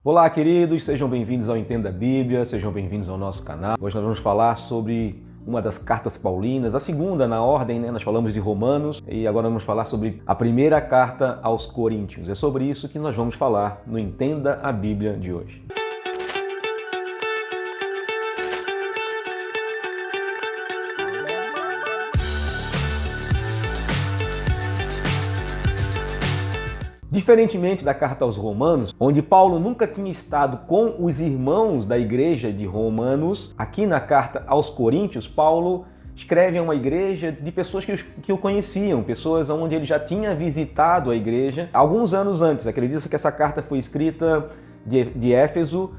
Olá, queridos, sejam bem-vindos ao Entenda a Bíblia, sejam bem-vindos ao nosso canal. Hoje nós vamos falar sobre uma das cartas paulinas, a segunda na ordem, Nós falamos de Romanos e agora vamos falar sobre a primeira carta aos Coríntios. É sobre isso que nós vamos falar no Entenda a Bíblia de hoje. Diferentemente da carta aos Romanos, onde Paulo nunca tinha estado com os irmãos da igreja de Romanos, aqui na carta aos Coríntios, Paulo escreve a uma igreja de pessoas que o conheciam, pessoas onde ele já tinha visitado a igreja alguns anos antes. Acredita-se que essa carta foi escrita de Éfeso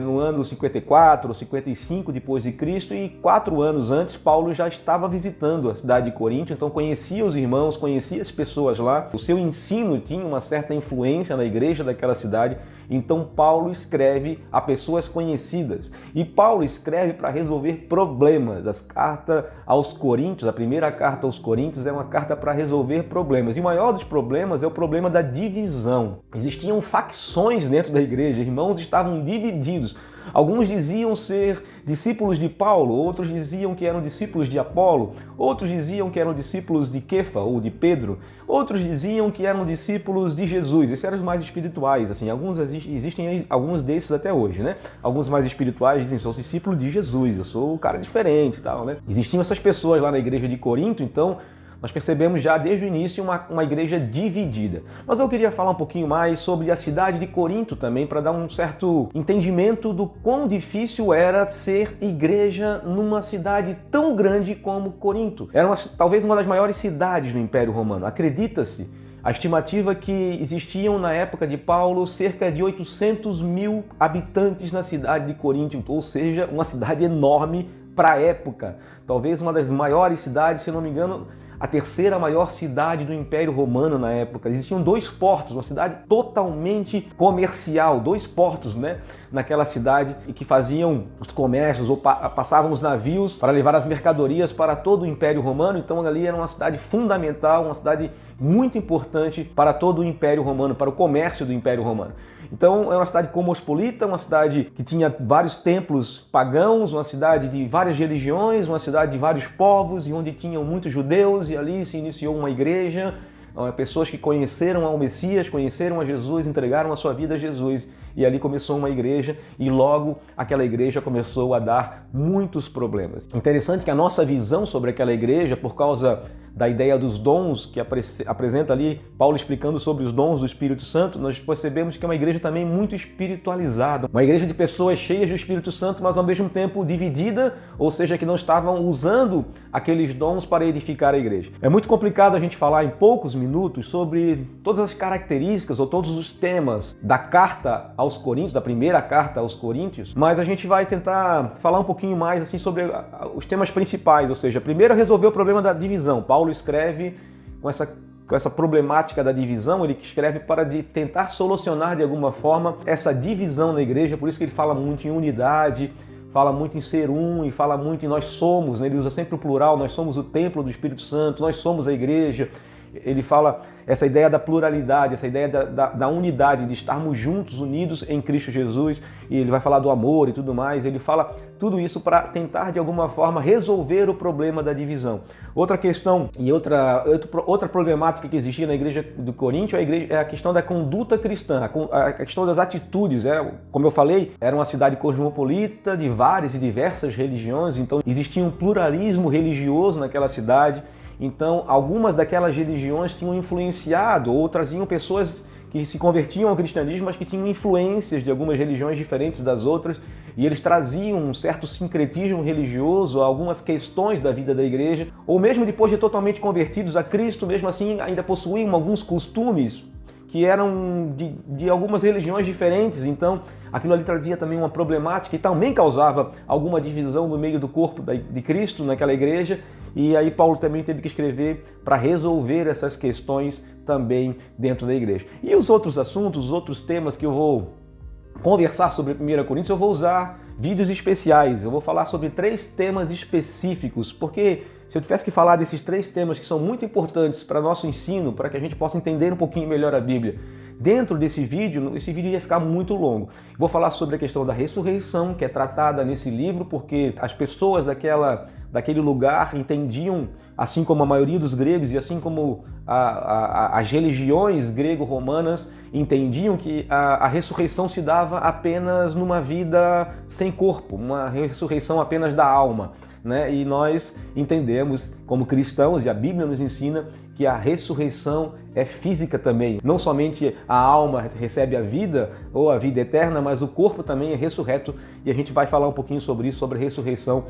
no ano 54 ou 55 depois de Cristo, e 4 anos antes Paulo já estava visitando a cidade de Corinto, então conhecia os irmãos, conhecia as pessoas lá. O seu ensino tinha uma certa influência na igreja daquela cidade, então Paulo escreve a pessoas conhecidas. E Paulo escreve para resolver problemas. A carta aos Coríntios, a primeira carta aos Coríntios, é uma carta para resolver problemas. E o maior dos problemas é o problema da divisão. Existiam facções dentro da igreja, irmãos estavam divididos. Alguns diziam ser discípulos de Paulo, outros diziam que eram discípulos de Apolo, outros diziam que eram discípulos de Quefa ou de Pedro, outros diziam que eram discípulos de Jesus. Esses eram os mais espirituais, assim, existem alguns desses até hoje, Alguns mais espirituais dizem: sou discípulo de Jesus, eu sou um cara diferente e tal, Existiam essas pessoas lá na igreja de Corinto, então nós percebemos já desde o início uma igreja dividida. Mas eu queria falar um pouquinho mais sobre a cidade de Corinto também, para dar um certo entendimento do quão difícil era ser igreja numa cidade tão grande como Corinto. Era talvez uma das maiores cidades no Império Romano. Acredita-se a estimativa que existiam na época de Paulo cerca de 800 mil habitantes na cidade de Corinto, ou seja, uma cidade enorme para a época. Talvez uma das maiores cidades, se não me engano, a terceira maior cidade do Império Romano na época. Existiam 2 portos, uma cidade totalmente comercial, 2 portos, naquela cidade, e que faziam os comércios ou passavam os navios para levar as mercadorias para todo o Império Romano. Então ali era uma cidade fundamental, uma cidade muito importante para todo o Império Romano, para o comércio do Império Romano. Então é uma cidade cosmopolita, uma cidade que tinha vários templos pagãos, uma cidade de várias religiões, uma cidade de vários povos, e onde tinham muitos judeus, e ali se iniciou uma igreja, pessoas que conheceram ao Messias, conheceram a Jesus, entregaram a sua vida a Jesus, e ali começou uma igreja, e logo aquela igreja começou a dar muitos problemas. Interessante que a nossa visão sobre aquela igreja, por causa da ideia dos dons que apresenta ali Paulo explicando sobre os dons do Espírito Santo, nós percebemos que é uma igreja também muito espiritualizada, uma igreja de pessoas cheias do Espírito Santo, mas ao mesmo tempo dividida, ou seja, que não estavam usando aqueles dons para edificar a igreja. É muito complicado a gente falar em poucos minutos sobre todas as características ou todos os temas da carta aos Coríntios, da primeira carta aos Coríntios, mas a gente vai tentar falar um pouquinho mais assim sobre os temas principais, ou seja, primeiro resolver o problema da divisão. Paulo escreve com essa problemática da divisão, ele escreve para tentar solucionar de alguma forma essa divisão na igreja, por isso que ele fala muito em unidade, fala muito em ser um e fala muito em nós somos, Ele usa sempre o plural, nós somos o templo do Espírito Santo, nós somos a igreja. Ele fala essa ideia da pluralidade, essa ideia da unidade, de estarmos juntos, unidos em Cristo Jesus, e ele vai falar do amor e tudo mais. Ele fala tudo isso para tentar de alguma forma resolver o problema da divisão. Outra questão e outra problemática que existia na igreja do Corinto é a questão da conduta cristã, a questão das atitudes. Como eu falei, era uma cidade cosmopolita de várias e diversas religiões, então existia um pluralismo religioso naquela cidade. Então, algumas daquelas religiões tinham influenciado ou traziam pessoas que se convertiam ao cristianismo, mas que tinham influências de algumas religiões diferentes das outras, e eles traziam um certo sincretismo religioso a algumas questões da vida da igreja, ou mesmo depois de totalmente convertidos a Cristo, mesmo assim ainda possuíam alguns costumes que eram de algumas religiões diferentes. Então aquilo ali trazia também uma problemática e também causava alguma divisão no meio do corpo de Cristo naquela igreja. E aí Paulo também teve que escrever para resolver essas questões também dentro da igreja. E os outros assuntos, os outros temas que eu vou conversar sobre 1 Coríntios, eu vou usar vídeos especiais. Eu vou falar sobre 3 temas específicos, porque se eu tivesse que falar desses 3 temas que são muito importantes para nosso ensino, para que a gente possa entender um pouquinho melhor a Bíblia, dentro desse vídeo ia ficar muito longo. Vou falar sobre a questão da ressurreição, que é tratada nesse livro, porque as pessoas daquele lugar entendiam, assim como a maioria dos gregos e assim como as religiões grego-romanas entendiam que a ressurreição se dava apenas numa vida sem corpo, uma ressurreição apenas da alma, né? E nós entendemos como cristãos, e a Bíblia nos ensina, que a ressurreição é física também. Não somente a alma recebe a vida ou a vida eterna, mas o corpo também é ressurreto, e a gente vai falar um pouquinho sobre isso, sobre a ressurreição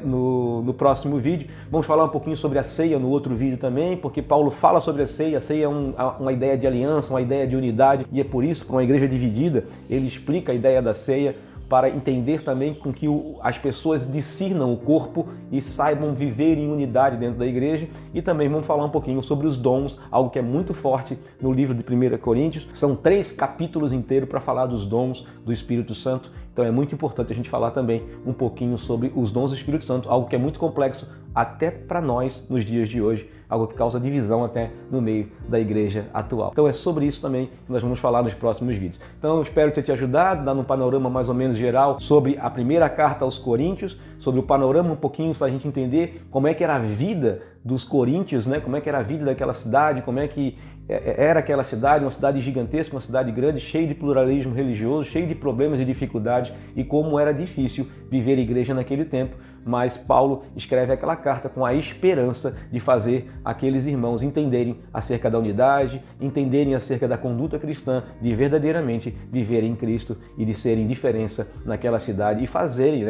no próximo vídeo. Vamos falar um pouquinho sobre a ceia no outro vídeo também, porque Paulo fala sobre a ceia. A ceia é uma ideia de aliança, uma ideia de unidade, e é por isso, para uma igreja dividida, ele explica a ideia da ceia, para entender também com que as pessoas discernam o corpo e saibam viver em unidade dentro da igreja. E também vamos falar um pouquinho sobre os dons, algo que é muito forte no livro de 1 Coríntios. São 3 capítulos inteiros para falar dos dons do Espírito Santo. Então é muito importante a gente falar também um pouquinho sobre os dons do Espírito Santo, algo que é muito complexo até para nós nos dias de hoje, algo que causa divisão até no meio da igreja atual. Então é sobre isso também que nós vamos falar nos próximos vídeos. Então eu espero ter te ajudado, dando um panorama mais ou menos geral sobre a primeira carta aos Coríntios, sobre o panorama um pouquinho para a gente entender como é que era a vida dos coríntios, né? Como é que era a vida daquela cidade, como é que era aquela cidade, uma cidade gigantesca, uma cidade grande, cheia de pluralismo religioso, cheia de problemas e dificuldades, e como era difícil viver igreja naquele tempo. Mas Paulo escreve aquela carta com a esperança de fazer aqueles irmãos entenderem acerca da unidade, entenderem acerca da conduta cristã, de verdadeiramente viverem em Cristo e de serem diferença naquela cidade e fazerem,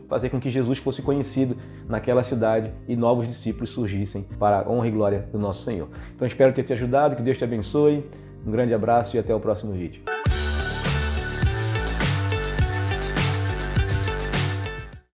fazer com que Jesus fosse conhecido naquela cidade e novos discípulos surgissem para a honra e glória do nosso Senhor. Então espero ter te ajudado, que Deus te abençoe, um grande abraço e até o próximo vídeo.